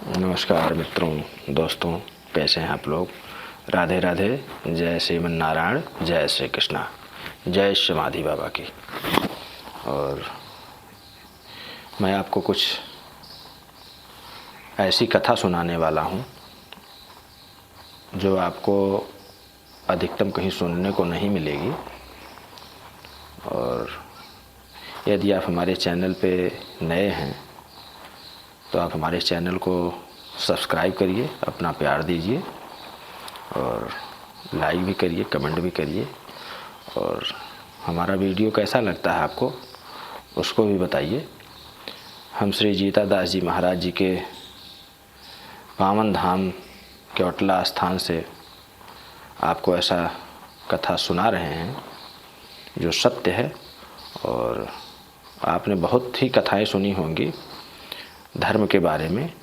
नमस्कार मित्रों, दोस्तों, कैसे हैं आप लोग। राधे राधे। जय श्रीमन नारायण, जय श्री कृष्णा, जय समाधि बाबा की। और मैं आपको कुछ ऐसी कथा सुनाने वाला हूँ जो आपको अधिकतम कहीं सुनने को नहीं मिलेगी। और यदि आप हमारे चैनल पे नए हैं तो आप हमारे चैनल को सब्सक्राइब करिए, अपना प्यार दीजिए और लाइक भी करिए, कमेंट भी करिए। और हमारा वीडियो कैसा लगता है आपको, उसको भी बताइए। हम श्री जीता दास जी महाराज जी के पावन धाम केवटला स्थान से आपको ऐसा कथा सुना रहे हैं जो सत्य है। और आपने बहुत ही कथाएं सुनी होंगी धर्म के बारे में,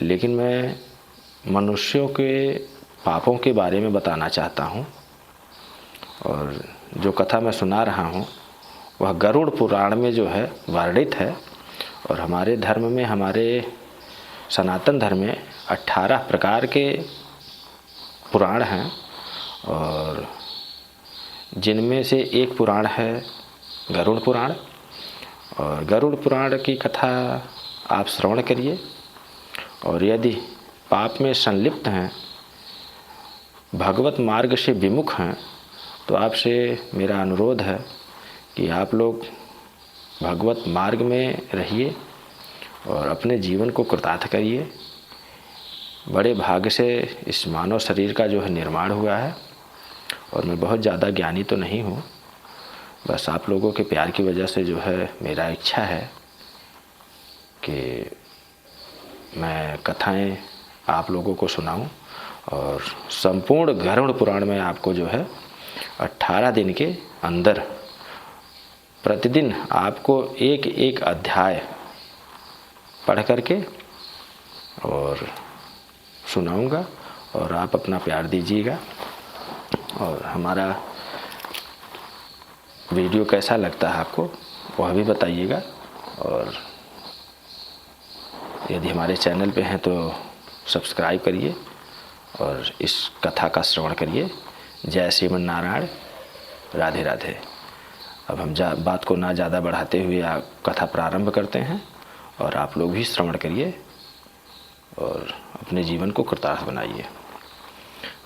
लेकिन मैं मनुष्यों के पापों के बारे में बताना चाहता हूँ। और जो कथा मैं सुना रहा हूँ वह गरुड़ पुराण में जो है वर्णित है। और हमारे धर्म में, हमारे सनातन धर्म में 18 प्रकार के पुराण हैं और जिनमें से एक पुराण है गरुड़ पुराण। और गरुड़ पुराण की कथा आप श्रवण करिए। और यदि पाप में संलिप्त हैं, भगवत मार्ग से विमुख हैं, तो आपसे मेरा अनुरोध है कि आप लोग भगवत मार्ग में रहिए और अपने जीवन को कृतार्थ करिए। बड़े भाग्य से इस मानव शरीर का जो है निर्माण हुआ है। और मैं बहुत ज़्यादा ज्ञानी तो नहीं हूँ, बस आप लोगों के प्यार की वजह से जो है मेरा इच्छा है कि मैं कथाएं आप लोगों को सुनाऊं। और संपूर्ण गरुड़ पुराण में आपको जो है 18 दिन के अंदर प्रतिदिन आपको एक एक अध्याय पढ़ करके और सुनाऊंगा। और आप अपना प्यार दीजिएगा और हमारा वीडियो कैसा लगता है आपको वह भी बताइएगा। और यदि हमारे चैनल पे हैं तो सब्सक्राइब करिए और इस कथा का श्रवण करिए। जय श्रीमन नारायण, राधे राधे। अब हम बात को ना ज़्यादा बढ़ाते हुए कथा प्रारंभ करते हैं और आप लोग भी श्रवण करिए और अपने जीवन को कृतार्थ बनाइए।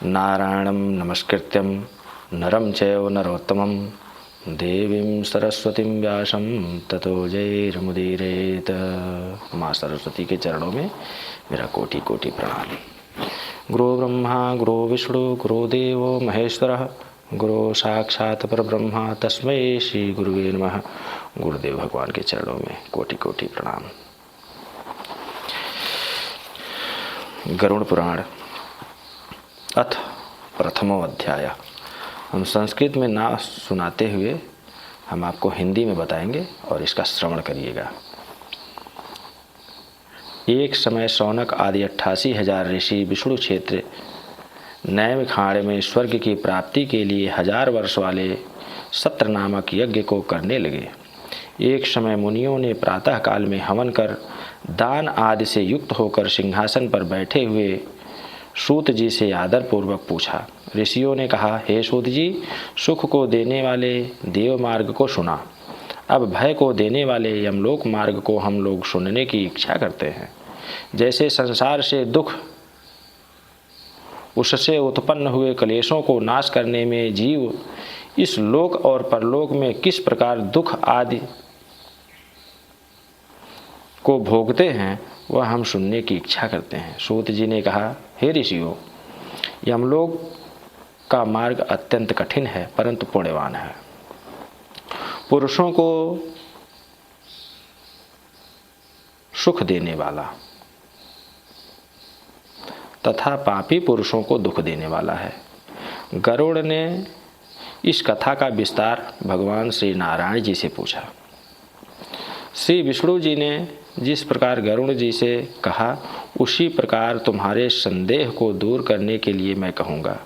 नारायणं नमस्कृत्यं नरं चैव नरोत्तमं देवीं सरस्वतीं व्यासं ततो जयमुदीरयेत्। माँ सरस्वती के चरणों में मेरा कोटि कोटि प्रणाम। गुरु ब्रह्मा गुरु विष्णु गुरुदेवो महेश्वरः, गुरु साक्षात् परब्रह्म तस्मै श्री गुरुवे नमः। गुरुदेव भगवान के चरणों में कोटि कोटि प्रणाम। गरुड़ पुराण अथ प्रथमो अध्याय। हम संस्कृत में ना सुनाते हुए हम आपको हिंदी में बताएंगे और इसका श्रवण करिएगा। एक समय शौनक आदि 88,000 ऋषि विष्णु क्षेत्र नैम खाड़ में स्वर्ग की प्राप्ति के लिए 1000 वर्ष वाले सत्र नामक यज्ञ को करने लगे। एक समय मुनियों ने प्रातः काल में हवन कर दान आदि से युक्त होकर सिंहासन पर बैठे हुए सूत जी से आदरपूर्वक पूछा। ऋषियों ने कहा, हे सूत जी, सुख को देने वाले देव मार्ग को सुना, अब भय को देने वाले यमलोक मार्ग को हम लोग सुनने की इच्छा करते हैं। जैसे संसार से दुख, उससे उत्पन्न हुए क्लेशों को नाश करने में जीव इस लोक और परलोक में किस प्रकार दुख आदि को भोगते हैं, वह हम सुनने की इच्छा करते हैं। सूत जी ने कहा, हे ऋषियों, यमलोक का मार्ग अत्यंत कठिन है परंतु पुण्यवान है। पुरुषों को सुख देने वाला तथा पापी पुरुषों को दुख देने वाला है। गरुड़ ने इस कथा का विस्तार भगवान श्री नारायण जी से पूछा। श्री विष्णु जी ने जिस प्रकार गरुड़ जी से कहा, उसी प्रकार तुम्हारे संदेह को दूर करने के लिए मैं कहूँगा।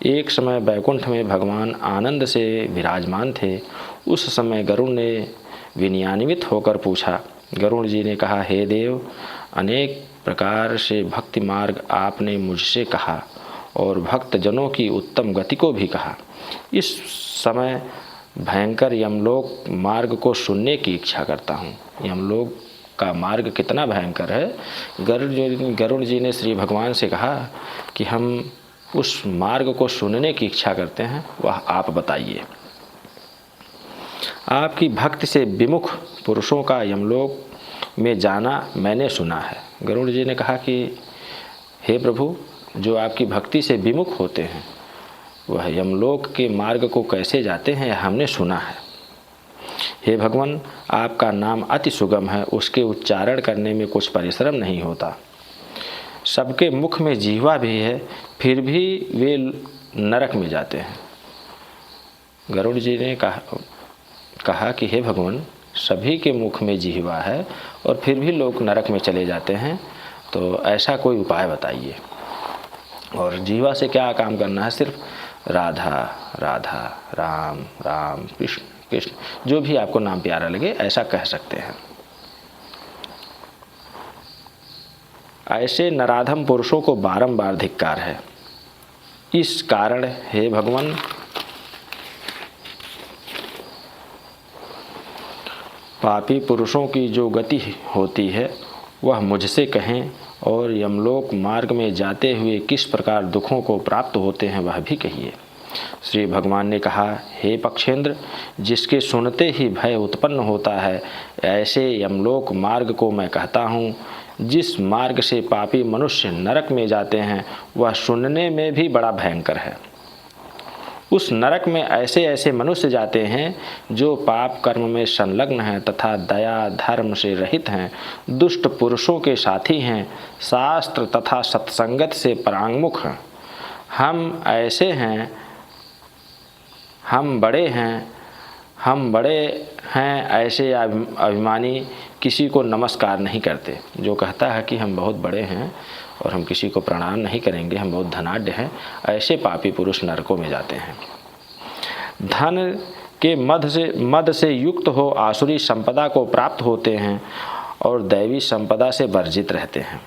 एक समय बैकुंठ में भगवान आनंद से विराजमान थे। उस समय गरुड़ ने विनयान्वित होकर पूछा। गरुड़ जी ने कहा, हे देव, अनेक प्रकार से भक्ति मार्ग आपने मुझसे कहा और भक्तजनों की उत्तम गति को भी कहा। इस समय भयंकर यमलोक मार्ग को सुनने की इच्छा करता हूँ। यमलोक का मार्ग कितना भयंकर है। गरुड़ जी ने श्री भगवान से कहा कि हम उस मार्ग को सुनने की इच्छा करते हैं, वह आप बताइए। आपकी भक्ति से विमुख पुरुषों का यमलोक में जाना मैंने सुना है। गरुड़ जी ने कहा कि हे प्रभु, जो आपकी भक्ति से विमुख होते हैं वह यमलोक के मार्ग को कैसे जाते हैं हमने सुना है। हे भगवान, आपका नाम अति सुगम है, उसके उच्चारण करने में कुछ परिश्रम नहीं होता। सबके मुख में जिह्वा भी है, फिर भी वे नरक में जाते हैं। गरुड़ जी ने कहा कि हे भगवान, सभी के मुख में जिह्वा है और फिर भी लोग नरक में चले जाते हैं, तो ऐसा कोई उपाय बताइए। और जिह्वा से क्या काम करना है? सिर्फ राधा राधा, राम राम, कृष्ण कृष्ण, जो भी आपको नाम प्यारा लगे ऐसा कह सकते हैं। ऐसे नराधम पुरुषों को बारंबार धिक्कार है। इस कारण हे भगवान, पापी पुरुषों की जो गति होती है वह मुझसे कहें, और यमलोक मार्ग में जाते हुए किस प्रकार दुखों को प्राप्त होते हैं वह भी कहिए। श्री भगवान ने कहा, हे पक्षेंद्र, जिसके सुनते ही भय उत्पन्न होता है, ऐसे यमलोक मार्ग को मैं कहता हूँ। जिस मार्ग से पापी मनुष्य नरक में जाते हैं वह सुनने में भी बड़ा भयंकर है। उस नरक में ऐसे ऐसे मनुष्य जाते हैं जो पाप कर्म में संलग्न हैं तथा दया धर्म से रहित हैं, दुष्ट पुरुषों के साथी हैं, शास्त्र तथा सत्संगत से परांगमुख हैं। हम ऐसे हैं, हम बड़े हैं ऐसे अभिमानी किसी को नमस्कार नहीं करते। जो कहता है कि हम बहुत बड़े हैं और हम किसी को प्रणाम नहीं करेंगे, हम बहुत धनाढ्य हैं, ऐसे पापी पुरुष नरकों में जाते हैं। धन के मद से युक्त हो आसुरी संपदा को प्राप्त होते हैं और दैवी संपदा से वर्जित रहते हैं।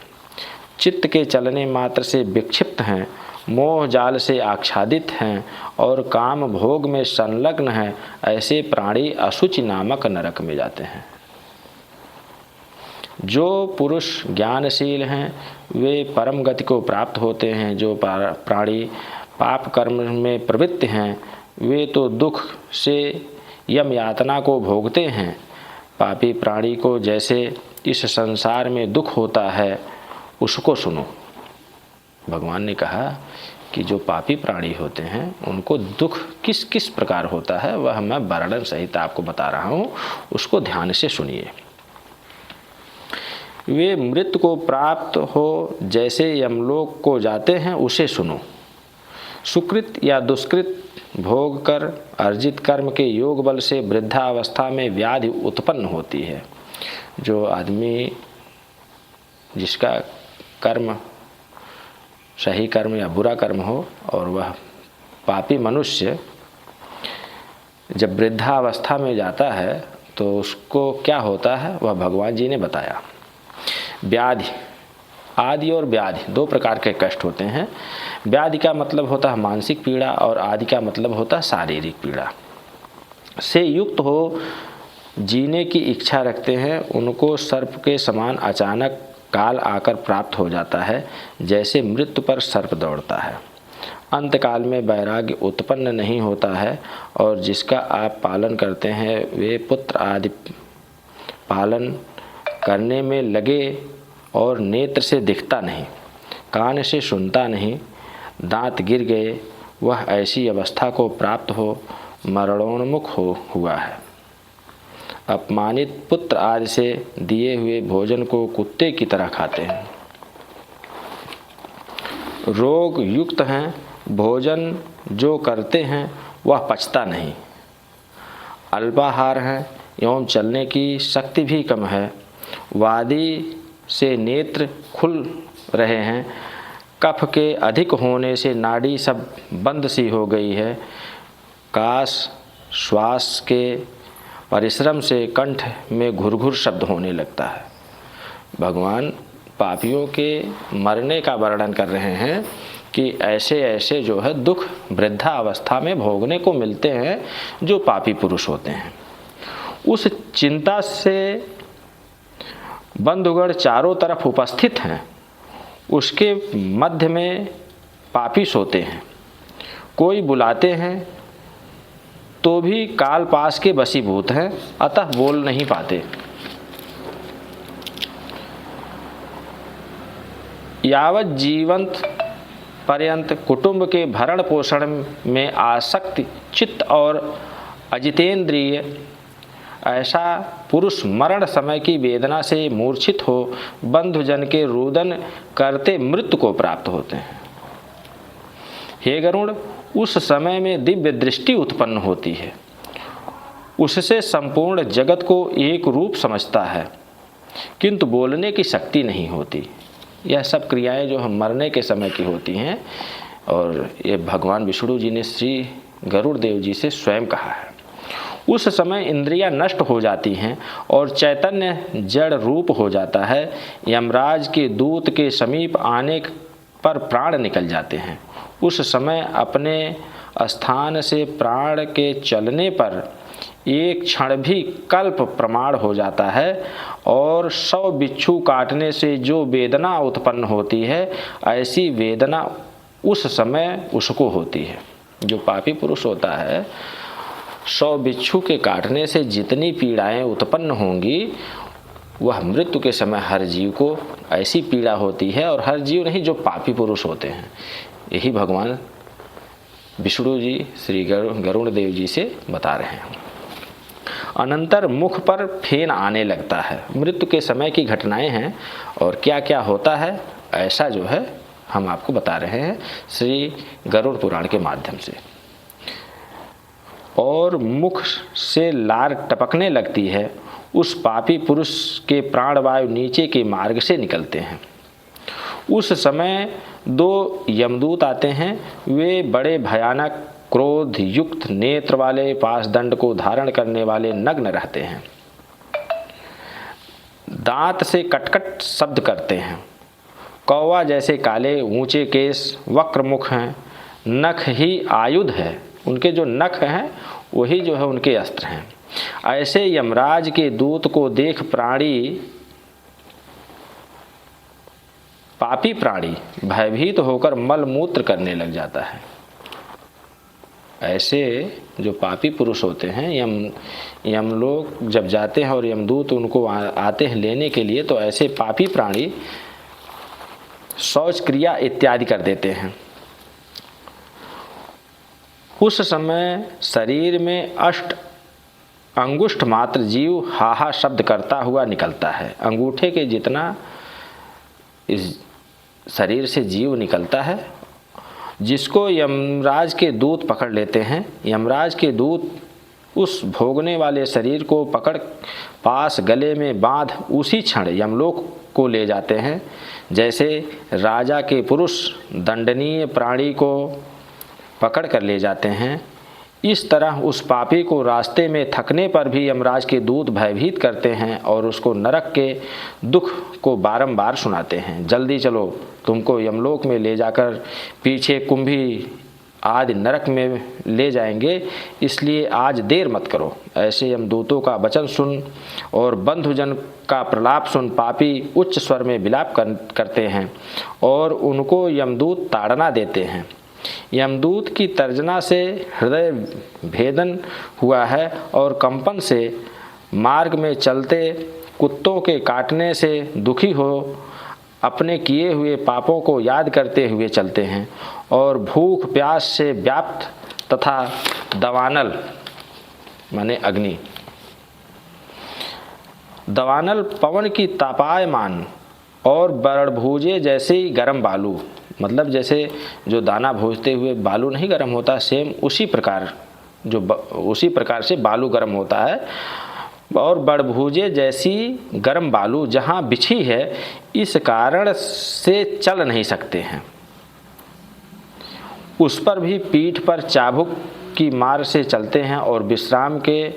चित्त के चलने मात्र से विक्षिप्त हैं, मोह जाल से आच्छादित हैं और काम भोग में संलग्न हैं, ऐसे प्राणी अशुचि नामक नरक में जाते हैं। जो पुरुष ज्ञानशील हैं वे परम गति को प्राप्त होते हैं। जो प्राणी पाप कर्म में प्रवृत्त हैं वे तो दुख से यम यातना को भोगते हैं। पापी प्राणी को जैसे इस संसार में दुख होता है उसको सुनो। भगवान ने कहा कि जो पापी प्राणी होते हैं उनको दुख किस किस प्रकार होता है वह मैं वर्णन सहित आपको बता रहा हूँ, उसको ध्यान से सुनिए। वे मृत्यु को प्राप्त हो जैसे यमलोक को जाते हैं उसे सुनो। सुकृत या दुष्कृत भोग कर अर्जित कर्म के योग बल से वृद्धावस्था में व्याधि उत्पन्न होती है। जो आदमी जिसका कर्म सही कर्म या बुरा कर्म हो और वह पापी मनुष्य जब वृद्धावस्था में जाता है तो उसको क्या होता है वह भगवान जी ने बताया। व्याधि, आदि और व्याधि दो प्रकार के कष्ट होते हैं। व्याधि का मतलब होता है मानसिक पीड़ा और आदि का मतलब होता है शारीरिक पीड़ा से युक्त हो जीने की इच्छा रखते हैं। उनको सर्प के समान अचानक काल आकर प्राप्त हो जाता है, जैसे मृत्यु पर सर्प दौड़ता है। अंतकाल में वैराग्य उत्पन्न नहीं होता है और जिसका आप पालन करते हैं वे पुत्र आदि पालन करने में लगे और नेत्र से दिखता नहीं, कान से सुनता नहीं, दांत गिर गए, वह ऐसी अवस्था को प्राप्त हो मरणोन्मुख हुआ है। अपमानित पुत्र आदि से दिए हुए भोजन को कुत्ते की तरह खाते हैं। रोग युक्त हैं, भोजन जो करते हैं वह पचता नहीं। अल्पाहार हैं एवं चलने की शक्ति भी कम है। वादी से नेत्र खुल रहे हैं। कफ के अधिक होने से नाड़ी सब बंद सी हो गई है। काश श्वास के परिश्रम से कंठ में घुरघुर शब्द होने लगता है। भगवान पापियों के मरने का वर्णन कर रहे हैं कि ऐसे ऐसे जो है दुख वृद्धा अवस्था में भोगने को मिलते हैं जो पापी पुरुष होते हैं। उस चिंता से बंधुगण चारों तरफ उपस्थित हैं, उसके मध्य में पापी सोते हैं। कोई बुलाते हैं तो भी काल पास के वशीभूत हैं, अतः बोल नहीं पाते। यावत जीवंत पर्यंत कुटुंब के भरण पोषण में आसक्त चित्त और अजितेंद्रिय ऐसा पुरुष मरण समय की वेदना से मूर्छित हो बंधुजन के रुदन करते मृत्यु को प्राप्त होते हैं। हे गरुड़, उस समय में दिव्य दृष्टि उत्पन्न होती है, उससे संपूर्ण जगत को एक रूप समझता है, किंतु बोलने की शक्ति नहीं होती। यह सब क्रियाएं जो हम मरने के समय की होती हैं, और ये भगवान विष्णु जी ने श्री गरुड़ देव जी से स्वयं कहा है। उस समय इंद्रियां नष्ट हो जाती हैं और चैतन्य जड़ रूप हो जाता है। यमराज के दूत के समीप आने पर प्राण निकल जाते हैं। उस समय अपने स्थान से प्राण के चलने पर एक क्षण भी कल्प प्रमाण हो जाता है, और 100 बिच्छू काटने से जो वेदना उत्पन्न होती है, ऐसी वेदना उस समय उसको होती है। जो पापी पुरुष होता है, 100 बिच्छू के काटने से जितनी पीड़ाएं उत्पन्न होंगी, वह मृत्यु के समय हर जीव को ऐसी पीड़ा होती है, और हर जीव नहीं, जो पापी पुरुष होते हैं। यही भगवान विष्णु जी श्री गरुड़ देव जी से बता रहे हैं। अनंतर मुख पर फेन आने लगता है। मृत्यु के समय की घटनाएं हैं, और क्या क्या होता है ऐसा जो है हम आपको बता रहे हैं श्री गरुड़ पुराण के माध्यम से। और मुख से लार टपकने लगती है। उस पापी पुरुष के प्राणवायु नीचे के मार्ग से निकलते हैं। उस समय 2 यमदूत आते हैं। वे बड़े भयानक क्रोध युक्त नेत्र वाले, पाशदंड को धारण करने वाले, नग्न रहते हैं। दांत से कटकट शब्द करते हैं। कौवा जैसे काले, ऊंचे केस, वक्र मुख हैं। नख ही आयुध है, उनके जो नख हैं वही जो है उनके अस्त्र हैं। ऐसे यमराज के दूत को देख पापी प्राणी भयभीत होकर मल मूत्र करने लग जाता है। ऐसे जो पापी पुरुष होते हैं, यमलोक जब जाते हैं और यमदूत उनको आते हैं लेने के लिए, तो ऐसे पापी प्राणी शौच क्रिया इत्यादि कर देते हैं। उस समय शरीर में 8 अंगुष्ठ मात्र जीव हाहा शब्द करता हुआ निकलता है। अंगूठे के जितना इस शरीर से जीव निकलता है, जिसको यमराज के दूत पकड़ लेते हैं। यमराज के दूत उस भोगने वाले शरीर को पकड़ पास गले में बांध उसी क्षण यमलोक को ले जाते हैं। जैसे राजा के पुरुष दंडनीय प्राणी को पकड़ कर ले जाते हैं, इस तरह उस पापी को रास्ते में थकने पर भी यमराज के दूत भयभीत करते हैं और उसको नरक के दुख को बारंबार सुनाते हैं। जल्दी चलो, तुमको यमलोक में ले जाकर पीछे कुंभी आदि नरक में ले जाएंगे, इसलिए आज देर मत करो। ऐसे यमदूतों का वचन सुन और बंधुजन का प्रलाप सुन पापी उच्च स्वर में विलाप करते हैं और उनको यमदूत ताड़ना देते हैं। यमदूत की तर्जना से हृदय भेदन हुआ है और कंपन से मार्ग में चलते कुत्तों के काटने से दुखी हो अपने किए हुए पापों को याद करते हुए चलते हैं और भूख प्यास से व्याप्त तथा दवानल माने अग्नि, दवानल पवन की तापायमान और बरड़भूजे जैसे ही गर्म बालू, मतलब जैसे जो दाना भूजते हुए बालू नहीं गर्म होता, सेम उसी प्रकार से बालू गर्म होता है। और बड़भूजे जैसी गर्म बालू जहाँ बिछी है, इस कारण से चल नहीं सकते हैं। उस पर भी पीठ पर चाबुक की मार से चलते हैं और विश्राम के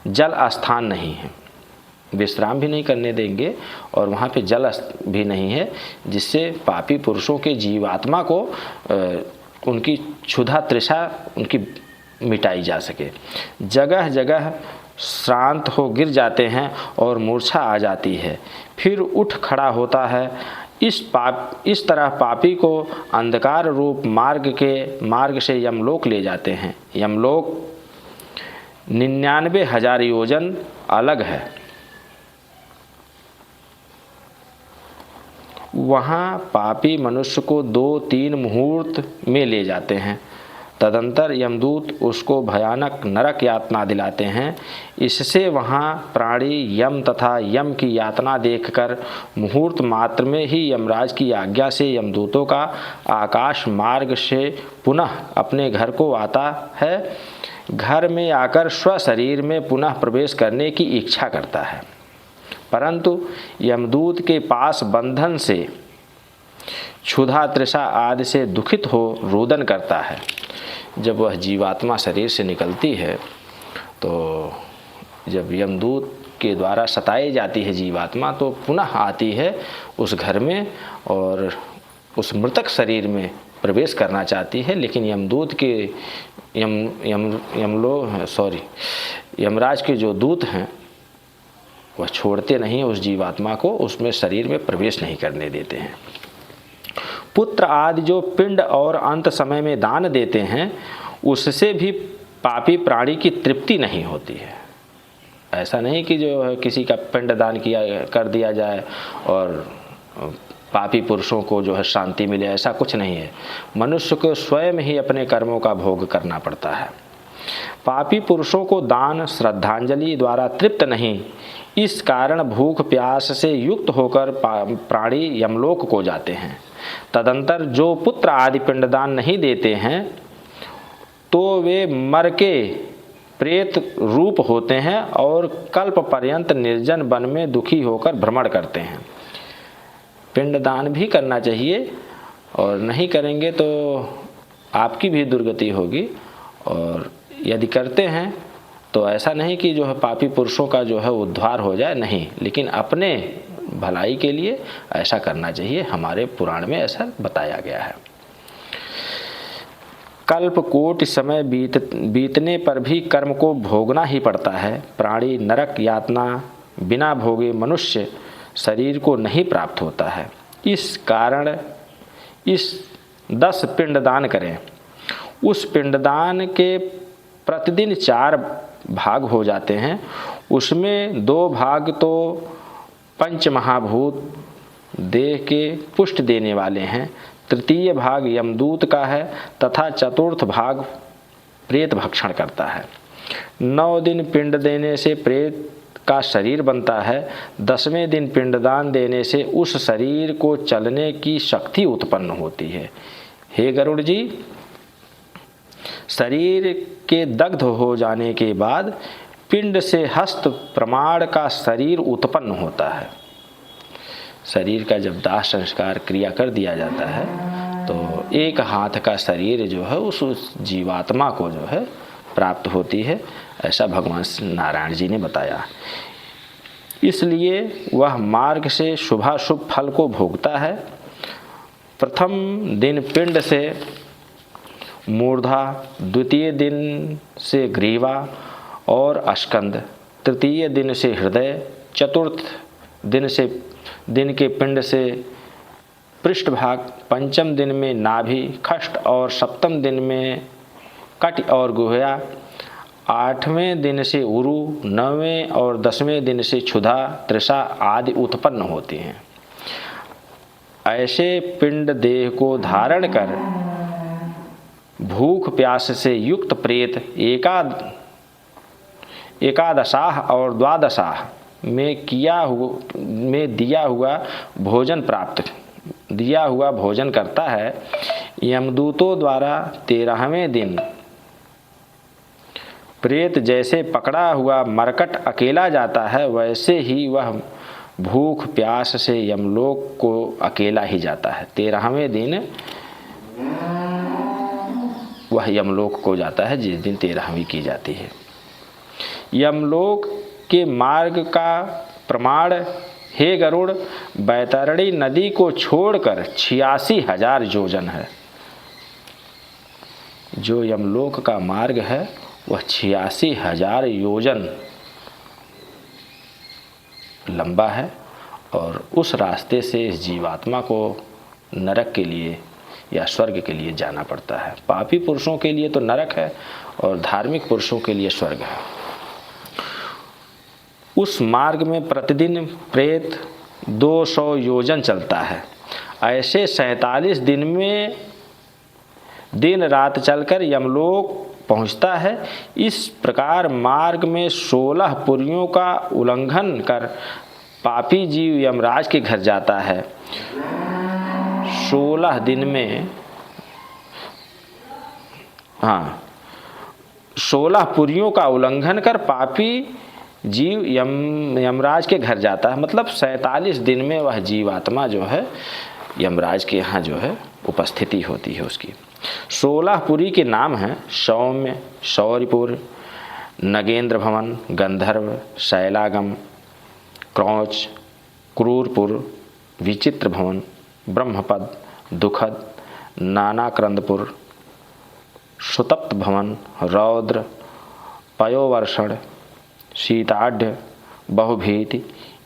जल स्थान नहीं है। विश्राम भी नहीं करने देंगे और वहाँ पे जल भी नहीं है, जिससे पापी पुरुषों के जीवात्मा को उनकी क्षुधा तृषा उनकी मिटाई जा सके। जगह जगह श्रांत हो गिर जाते हैं और मूर्छा आ जाती है, फिर उठ खड़ा होता है। इस तरह पापी को अंधकार रूप मार्ग से यमलोक ले जाते हैं। यमलोक 99,000 योजन अलग है। वहाँ पापी मनुष्य को 2-3 मुहूर्त में ले जाते हैं। तदंतर यमदूत उसको भयानक नरक यातना दिलाते हैं। इससे वहाँ प्राणी यम तथा यम की यातना देखकर मुहूर्त मात्र में ही यमराज की आज्ञा से यमदूतों का आकाश मार्ग से पुनः अपने घर को आता है। घर में आकर स्वशरीर में पुनः प्रवेश करने की इच्छा करता है, परंतु यमदूत के पास बंधन से क्षुधा तृषा आदि से दुखित हो रुदन करता है। जब वह जीवात्मा शरीर से निकलती है तो जब यमदूत के द्वारा सताई जाती है जीवात्मा, तो पुनः आती है उस घर में और उस मृतक शरीर में प्रवेश करना चाहती है, लेकिन यमदूत के यमराज के जो दूत हैं वह छोड़ते नहीं, उस जीवात्मा को उसमें शरीर में प्रवेश नहीं करने देते हैं। पुत्र आदि जो पिंड और अंत समय में दान देते हैं, उससे भी पापी प्राणी की तृप्ति नहीं होती है। ऐसा नहीं कि जो है किसी का पिंड दान कर दिया जाए और पापी पुरुषों को जो है शांति मिले, ऐसा कुछ नहीं है। मनुष्य को स्वयं ही अपने कर्मों का भोग करना पड़ता है। पापी पुरुषों को दान श्रद्धांजलि द्वारा तृप्त नहीं, इस कारण भूख प्यास से युक्त होकर प्राणी यमलोक को जाते हैं। तदंतर जो पुत्र आदि पिंडदान नहीं देते हैं तो वे मर के प्रेत रूप होते हैं और कल्प पर्यंत निर्जन वन में दुखी होकर भ्रमण करते हैं। पिंडदान भी करना चाहिए, और नहीं करेंगे तो आपकी भी दुर्गति होगी। और यदि करते हैं तो ऐसा नहीं कि जो है पापी पुरुषों का जो है उद्धार हो जाए, नहीं, लेकिन अपने भलाई के लिए ऐसा करना चाहिए। हमारे पुराण में ऐसा बताया गया है। कल्प कोटि समय बीतने पर भी कर्म को भोगना ही पड़ता है। प्राणी नरक यातना बिना भोगे मनुष्य शरीर को नहीं प्राप्त होता है। इस कारण इस 10 पिंडदान करें। उस पिंडदान के प्रतिदिन 4 भाग हो जाते हैं। उसमें 2 भाग तो पंच महाभूत देह के पुष्ट देने वाले हैं, तृतीय भाग यमदूत का है तथा चतुर्थ भाग प्रेत भक्षण करता है। 9 दिन पिंड देने से प्रेत का शरीर बनता है। 10वें दिन पिंडदान देने से उस शरीर को चलने की शक्ति उत्पन्न होती है। हे गरुड़ जी, शरीर के दग्ध हो जाने के बाद पिंड से हस्त प्रमाण का शरीर उत्पन्न होता है। शरीर का जब दाह संस्कार क्रिया कर दिया जाता है तो 1 हाथ का शरीर जो है उस जीवात्मा को जो है प्राप्त होती है। ऐसा भगवान नारायण जी ने बताया। इसलिए वह मार्ग से शुभाशुभ फल को भोगता है। प्रथम दिन पिंड से मूर्धा, द्वितीय दिन से ग्रीवा और अस्कंद, तृतीय दिन से हृदय, चतुर्थ दिन के पिंड से पृष्ठभाग, पंचम दिन में नाभि खष्ट और सप्तम दिन में कट और गुहया, 8वें दिन से उरु, 9वें और 10वें दिन से क्षुधा तृषा आदि उत्पन्न होती हैं। ऐसे पिंड देह को धारण कर भूख प्यास से युक्त प्रेत एकादशाह और द्वादशाह में दिया हुआ भोजन करता है। यमदूतों द्वारा 13वें दिन प्रेत जैसे पकड़ा हुआ मरकट अकेला जाता है, वैसे ही वह भूख प्यास से यमलोक को अकेला ही जाता है। 13वें दिन वह यमलोक को जाता है, जिस दिन 13वीं की जाती है। यमलोक के मार्ग का प्रमाण हे गरुड़, बैतरणी नदी को छोड़कर 86,000 योजन है। जो यमलोक का मार्ग है वह 86,000 योजन लंबा है और उस रास्ते से इस जीवात्मा को नरक के लिए या स्वर्ग के लिए जाना पड़ता है। पापी पुरुषों के लिए तो नरक है और धार्मिक पुरुषों के लिए स्वर्ग है। उस मार्ग में प्रतिदिन प्रेत 200 योजन चलता है। ऐसे 47 दिन में दिन रात चलकर यमलोक पहुंचता है। इस प्रकार मार्ग में 16 पुरियों का उल्लंघन कर पापी जीव यमराज के घर जाता है। 16 दिन में 16 पुरियों का उल्लंघन कर पापी जीव यमराज के घर जाता है। मतलब 47 दिन में वह जीवात्मा जो है यमराज के यहाँ जो है उपस्थिति होती है उसकी। 16 पुरी के नाम हैं सौम्य, शौर्यपुर, नगेंद्र भवन, गंधर्व, शैलागम, क्रौच, क्रूरपुर, विचित्र भवन, ब्रह्मपद, दुखद, नानाक्रंदपुर, सुतप्त भवन, रौद्र, पयोवर्षण, शीताढ़, बहुभीति।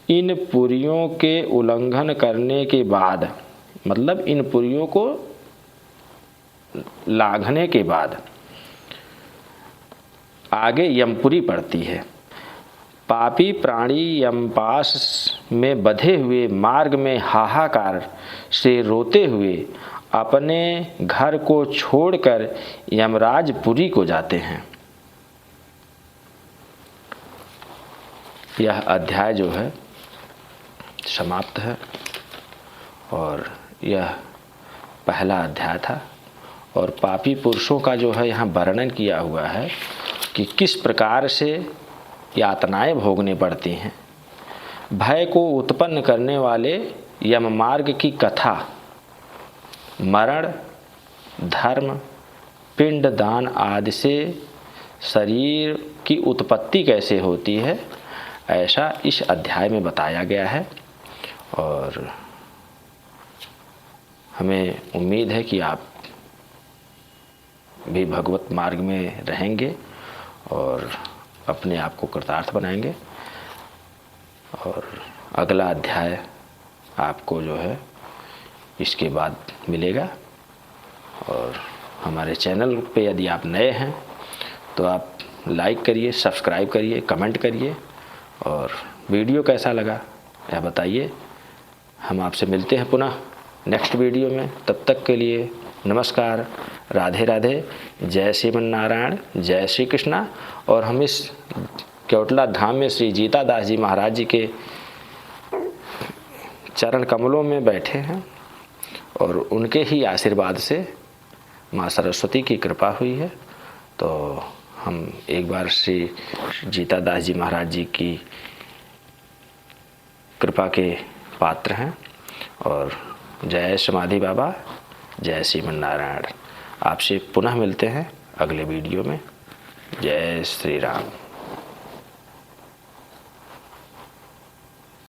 इन पुरियों के उल्लंघन करने के बाद, मतलब इन पुरियों को लांघने के बाद आगे यमपुरी पड़ती है। पापी प्राणी यमपाश में बंधे हुए मार्ग में हाहाकार से रोते हुए अपने घर को छोड़कर यमराजपुरी को जाते हैं। यह अध्याय जो है समाप्त है और यह पहला अध्याय था। और पापी पुरुषों का जो है यहाँ वर्णन किया हुआ है कि किस प्रकार से यातनाएं भोगनी पड़ती हैं। भय को उत्पन्न करने वाले यम मार्ग की कथा, मरण, धर्म, पिंड दान आदि से शरीर की उत्पत्ति कैसे होती है, ऐसा इस अध्याय में बताया गया है। और हमें उम्मीद है कि आप भी भगवत मार्ग में रहेंगे और अपने आप को कृतार्थ बनाएंगे। और अगला अध्याय आपको जो है इसके बाद मिलेगा। और हमारे चैनल पे यदि आप नए हैं तो आप लाइक करिए, सब्सक्राइब करिए, कमेंट करिए और वीडियो कैसा लगा यह बताइए। हम आपसे मिलते हैं पुनः नेक्स्ट वीडियो में। तब तक के लिए नमस्कार, राधे राधे, जय श्रीमन्नारायण, जय श्री कृष्णा। और हम इस केवटला धाम में श्री जीता दास जी महाराज जी के चरण कमलों में बैठे हैं और उनके ही आशीर्वाद से माँ सरस्वती की कृपा हुई है। तो हम एक बार श्री जीता दास जी महाराज जी की कृपा के पात्र हैं। और जय समाधि बाबा, जय श्रीमन्नारायण। आपसे पुनः मिलते हैं अगले वीडियो में। जय श्री राम।